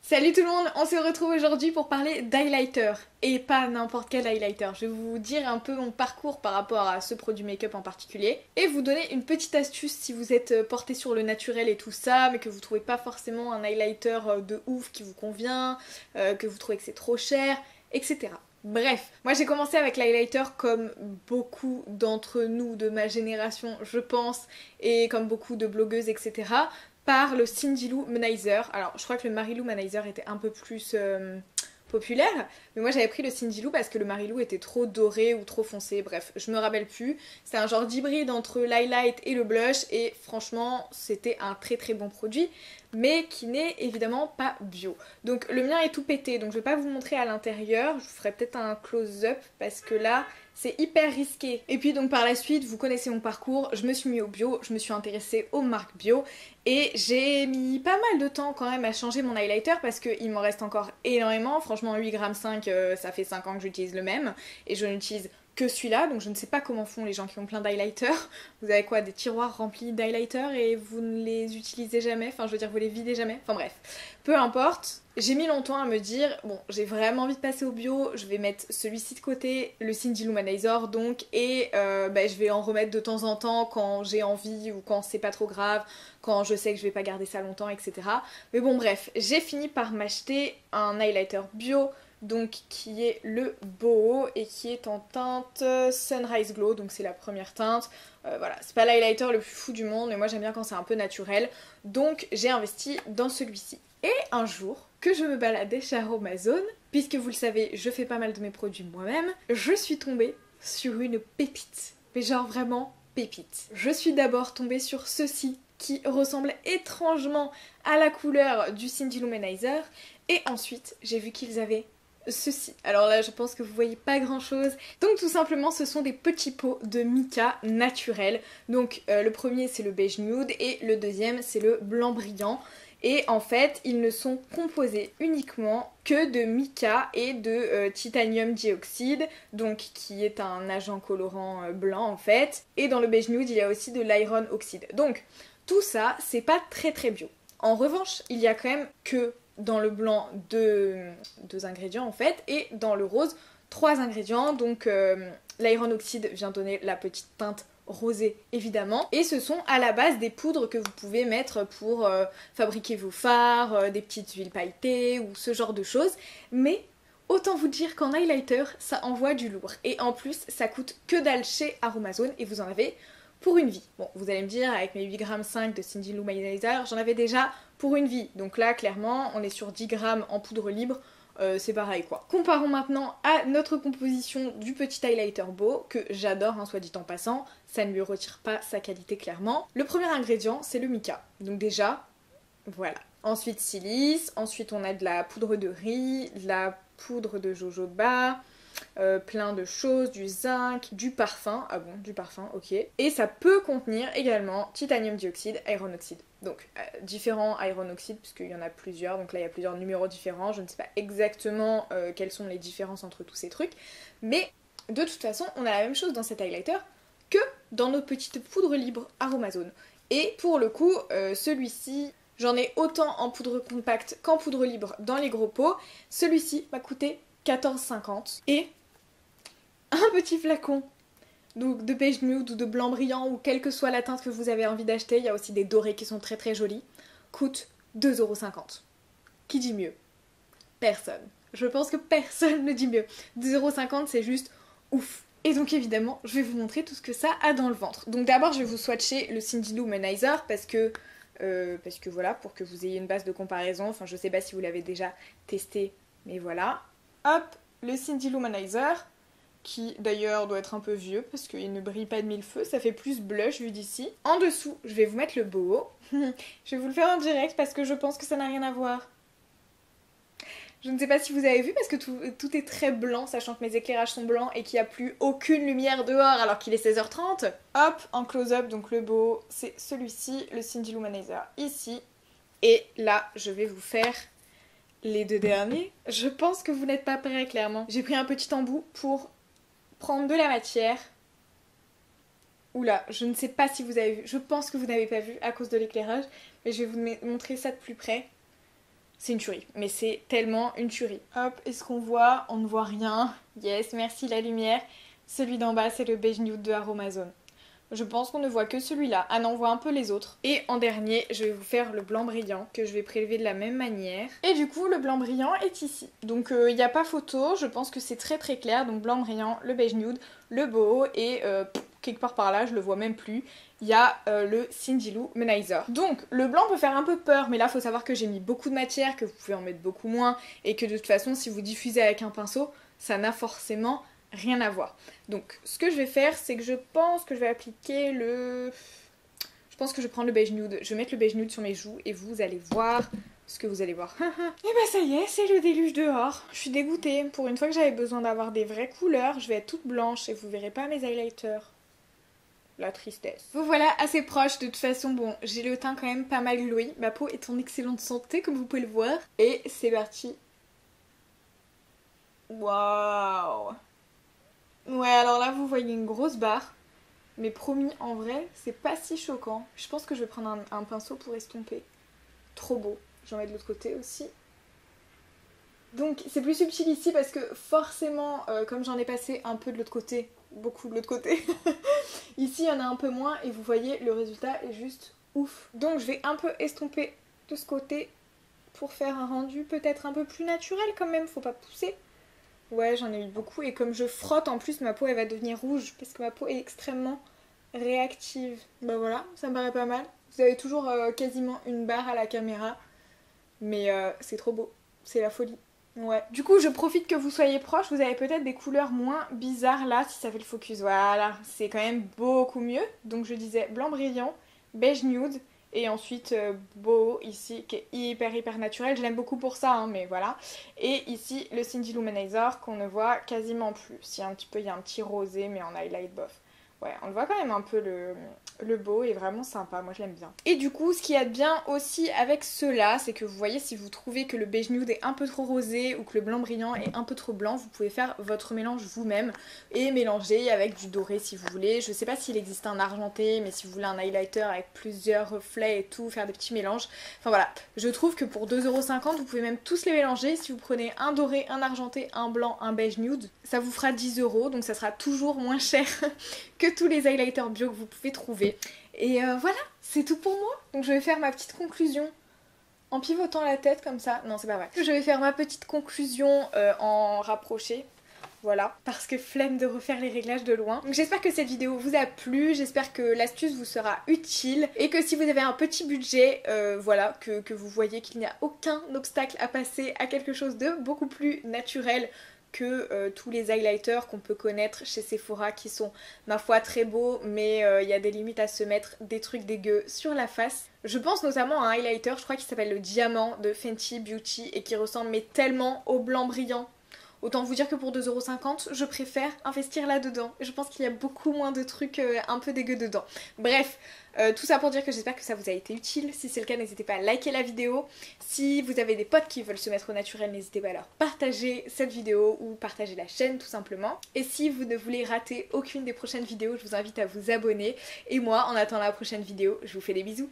Salut tout le monde, on se retrouve aujourd'hui pour parler d'highlighter. Et pas n'importe quel highlighter. Je vais vous dire un peu mon parcours par rapport à ce produit make-up en particulier. Et vous donner une petite astuce si vous êtes porté sur le naturel et tout ça, mais que vous trouvez pas forcément un highlighter de ouf qui vous convient, que vous trouvez que c'est trop cher, etc. Bref, moi j'ai commencé avec l'highlighter comme beaucoup d'entre nous de ma génération, je pense, et comme beaucoup de blogueuses, etc. par le Cindy Lou Manizer. Alors je crois que le Marilou Manizer était un peu plus populaire, mais moi j'avais pris le Cindy Lou parce que le Marilou était trop doré ou trop foncé, bref, je me rappelle plus. C'est un genre d'hybride entre l'highlight et le blush et franchement c'était un très très bon produit, mais qui n'est évidemment pas bio. Donc le mien est tout pété, donc je vais pas vous montrer à l'intérieur, je vous ferai peut-être un close-up parce que là c'est hyper risqué. Et puis donc par la suite, vous connaissez mon parcours, je me suis mis au bio, je me suis intéressée aux marques bio et j'ai mis pas mal de temps quand même à changer mon highlighter parce qu'il m'en reste encore énormément. Franchement 8,5 g, ça fait 5 ans que j'utilise le même et je n'utilise que celui-là, donc je ne sais pas comment font les gens qui ont plein d'highlighters. Vous avez quoi, des tiroirs remplis d'highlighters et vous ne les utilisez jamais, enfin je veux dire vous les videz jamais, enfin bref. Peu importe, j'ai mis longtemps à me dire, bon j'ai vraiment envie de passer au bio, je vais mettre celui-ci de côté, le Cindy Lou Manizer donc, et je vais en remettre de temps en temps quand j'ai envie ou quand c'est pas trop grave, quand je sais que je vais pas garder ça longtemps, etc. Mais bon bref, j'ai fini par m'acheter un highlighter bio, donc qui est le Boho et qui est en teinte Sunrise Glow, donc c'est la première teinte. Voilà, c'est pas l'highlighter le plus fou du monde, mais moi j'aime bien quand c'est un peu naturel, donc j'ai investi dans celui-ci. Et un jour, que je me baladais chez Aromazone, puisque vous le savez, je fais pas mal de mes produits moi-même, je suis tombée sur une pépite. Mais genre vraiment pépite. Je suis d'abord tombée sur ceci, qui ressemble étrangement à la couleur du Cindy Lou Manizer, et ensuite j'ai vu qu'ils avaient ceci. Alors là je pense que vous voyez pas grand chose. Donc tout simplement ce sont des petits pots de mica naturel. Donc le premier c'est le beige nude et le deuxième c'est le blanc brillant. Et en fait ils ne sont composés uniquement que de mica et de titanium dioxyde, donc qui est un agent colorant blanc en fait. Et dans le beige nude il y a aussi de l'iron oxyde. Donc tout ça c'est pas très très bio. En revanche il y a quand même que dans le blanc deux ingrédients en fait, et dans le rose 3 ingrédients, donc l'iron oxyde vient donner la petite teinte rosée évidemment, et ce sont à la base des poudres que vous pouvez mettre pour fabriquer vos fards, des petites huiles pailletées ou ce genre de choses, mais autant vous dire qu'en highlighter ça envoie du lourd, et en plus ça coûte que dalle chez Aromazone et vous en avez pour une vie. Bon, vous allez me dire, avec mes 8,5 g de Cindy Lou Manizer, j'en avais déjà pour une vie. Donc là, clairement, on est sur 10 grammes en poudre libre, c'est pareil quoi. Comparons maintenant à notre composition du petit highlighter Boho, que j'adore, hein, soit dit en passant, ça ne lui retire pas sa qualité clairement. Le premier ingrédient, c'est le mica. Donc déjà, voilà. Ensuite silice, ensuite on a de la poudre de riz, de la poudre de jojoba, plein de choses, du zinc, du parfum, ah bon, du parfum, ok. Et ça peut contenir également titanium dioxyde, iron oxyde. Donc différents iron oxyde, puisqu'il y en a plusieurs, donc là il y a plusieurs numéros différents, je ne sais pas exactement quelles sont les différences entre tous ces trucs, mais de toute façon on a la même chose dans cet highlighter que dans nos petites poudres libres Aromazone. Et pour le coup, celui-ci, j'en ai autant en poudre compacte qu'en poudre libre dans les gros pots. Celui-ci m'a coûté 14,50 et un petit flacon donc de beige nude ou de blanc brillant ou quelle que soit la teinte que vous avez envie d'acheter, il y a aussi des dorés qui sont très très jolis, coûte 2,50 €. Qui dit mieux? Personne. Je pense que personne ne dit mieux. 2,50 € c'est juste ouf. Et donc évidemment, je vais vous montrer tout ce que ça a dans le ventre. Donc d'abord, je vais vous swatcher le Cindy Lou Manizer parce que voilà, pour que vous ayez une base de comparaison. Enfin, je sais pas si vous l'avez déjà testé, mais voilà. Hop, le Cindy Lou Manizer, qui d'ailleurs doit être un peu vieux parce qu'il ne brille pas de mille feux, ça fait plus blush vu d'ici. En dessous, je vais vous mettre le Boho. Je vais vous le faire en direct parce que je pense que ça n'a rien à voir. Je ne sais pas si vous avez vu parce que tout est très blanc, sachant que mes éclairages sont blancs et qu'il n'y a plus aucune lumière dehors alors qu'il est 16h30. Hop, en close-up, donc le Boho, c'est celui-ci, le Cindy Lou Manizer ici. Et là, je vais vous faire les deux derniers. Je pense que vous n'êtes pas prêts, clairement. J'ai pris un petit embout pour prendre de la matière. Oula, je ne sais pas si vous avez vu. Je pense que vous n'avez pas vu à cause de l'éclairage. Mais je vais vous montrer ça de plus près. C'est une tuerie, mais c'est tellement une tuerie. Hop, est-ce qu'on voit? On ne voit rien. Yes, merci la lumière. Celui d'en bas, c'est le beige nude de Aromazone. Je pense qu'on ne voit que celui-là. Ah non, on voit un peu les autres. Et en dernier, je vais vous faire le blanc brillant, que je vais prélever de la même manière. Et du coup, le blanc brillant est ici. Donc il n'y a pas photo, je pense que c'est très très clair. Donc blanc brillant, le beige nude, le boho et quelque part par là, je le vois même plus, il y a le Cindy Lou Manizer. Donc le blanc peut faire un peu peur, mais là, il faut savoir que j'ai mis beaucoup de matière, que vous pouvez en mettre beaucoup moins, et que de toute façon, si vous diffusez avec un pinceau, ça n'a forcément rien à voir. Donc ce que je vais faire, c'est que je pense que je vais appliquer le... Je pense que je vais prendre le beige nude. Je vais mettre le beige nude sur mes joues et vous allez voir ce que vous allez voir. Et bah ça y est, c'est le déluge dehors. Je suis dégoûtée. Pour une fois que j'avais besoin d'avoir des vraies couleurs, je vais être toute blanche et vous verrez pas mes highlighters. La tristesse. Vous voilà assez proche. De toute façon, bon, j'ai le teint quand même pas mal glowy. Ma peau est en excellente santé comme vous pouvez le voir. Et c'est parti. Waouh! Ouais, alors là, vous voyez une grosse barre. Mais promis, en vrai, c'est pas si choquant. Je pense que je vais prendre un pinceau pour estomper. Trop beau. J'en mets de l'autre côté aussi. Donc, c'est plus subtil ici parce que forcément, comme j'en ai passé un peu de l'autre côté, beaucoup de l'autre côté, ici, il y en a un peu moins et vous voyez, le résultat est juste ouf. Donc, je vais un peu estomper de ce côté pour faire un rendu peut-être un peu plus naturel quand même. Faut pas pousser. Ouais, j'en ai mis beaucoup et comme je frotte en plus, ma peau elle va devenir rouge parce que ma peau est extrêmement réactive. Bah voilà, ça me paraît pas mal. Vous avez toujours quasiment une barre à la caméra, mais c'est trop beau, c'est la folie. Ouais. Du coup, je profite que vous soyez proche, vous avez peut-être des couleurs moins bizarres là si ça fait le focus. Voilà, c'est quand même beaucoup mieux. Donc je disais blanc brillant, beige nude. Et ensuite boho ici qui est hyper naturel, je l'aime beaucoup pour ça hein, mais voilà. Et ici le Cindy Lou Manizer qu'on ne voit quasiment plus. Il y a un petit rosé mais en highlight bof. Ouais, on le voit quand même un peu le boho est vraiment sympa, moi je l'aime bien. Et du coup, ce qu'il y a de bien aussi avec ceux-là, c'est que vous voyez si vous trouvez que le beige nude est un peu trop rosé ou que le blanc brillant est un peu trop blanc, vous pouvez faire votre mélange vous-même et mélanger avec du doré si vous voulez. Je sais pas s'il existe un argenté, mais si vous voulez un highlighter avec plusieurs reflets et tout, faire des petits mélanges. Enfin voilà, je trouve que pour 2,50 €, vous pouvez même tous les mélanger. Si vous prenez un doré, un argenté, un blanc, un beige nude, ça vous fera 10 €, donc ça sera toujours moins cher que tous les highlighters bio que vous pouvez trouver. Et voilà, c'est tout pour moi. Donc je vais faire ma petite conclusion en pivotant la tête comme ça. Non, c'est pas vrai. Je vais faire ma petite conclusion en rapproché. Voilà, parce que flemme de refaire les réglages de loin. Donc j'espère que cette vidéo vous a plu, j'espère que l'astuce vous sera utile et que si vous avez un petit budget, voilà, que vous voyez qu'il n'y a aucun obstacle à passer à quelque chose de beaucoup plus naturel que tous les highlighters qu'on peut connaître chez Sephora qui sont ma foi très beaux, mais il y a des limites à se mettre des trucs dégueux sur la face. Je pense notamment à un highlighter, je crois qu'il s'appelle le Diamant de Fenty Beauty et qui ressemble mais tellement au blanc brillant. Autant vous dire que pour 2,50 €, je préfère investir là-dedans. Je pense qu'il y a beaucoup moins de trucs un peu dégueux dedans. Bref, tout ça pour dire que j'espère que ça vous a été utile. Si c'est le cas, n'hésitez pas à liker la vidéo. Si vous avez des potes qui veulent se mettre au naturel, n'hésitez pas à leur partager cette vidéo ou partager la chaîne tout simplement. Et si vous ne voulez rater aucune des prochaines vidéos, je vous invite à vous abonner. Et moi, en attendant la prochaine vidéo, je vous fais des bisous.